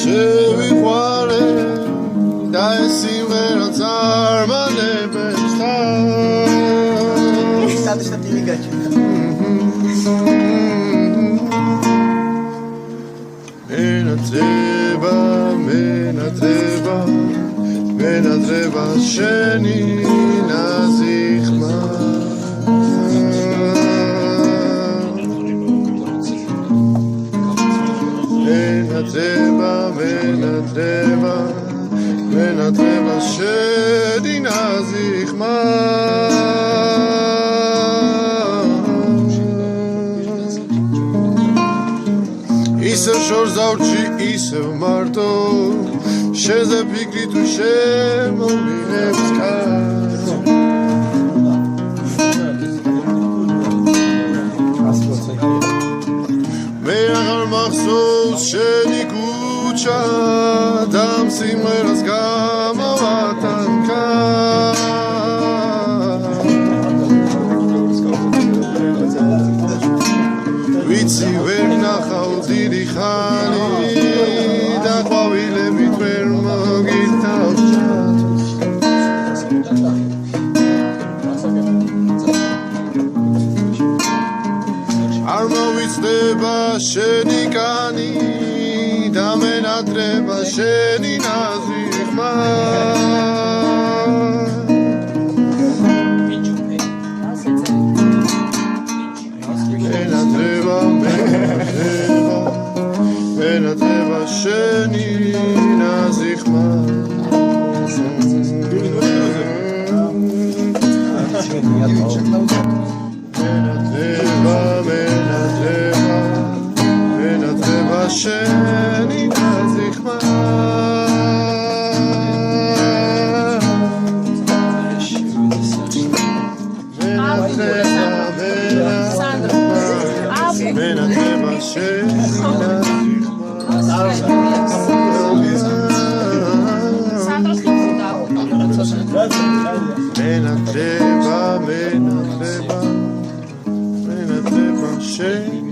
შევიყვარე და ეს სიმღერაც არ მანებებს თავს მენაძრება შენი ნაზიხმა მენაძრება შენი ნაზიხმა ისევ შორს დავრჩი ისევ მარტო შენზე ფიქრი თუ შემოვიღებს კაცს მე აღარ მახსოვს შენი ქუჩა და სიმღერას გამოვატანკა ვიცი ვერ ნახავ დიდი ხანი და ყვავილებით ვერ მოგირთავს არ მოვიცდება შენი კანი და მენაძრება შენი ნაზიხმა მენაძრება შენი ნაზიხმა მენაძრება შენი ნაზიხმა მენაძრება შენი მენაძრება შენი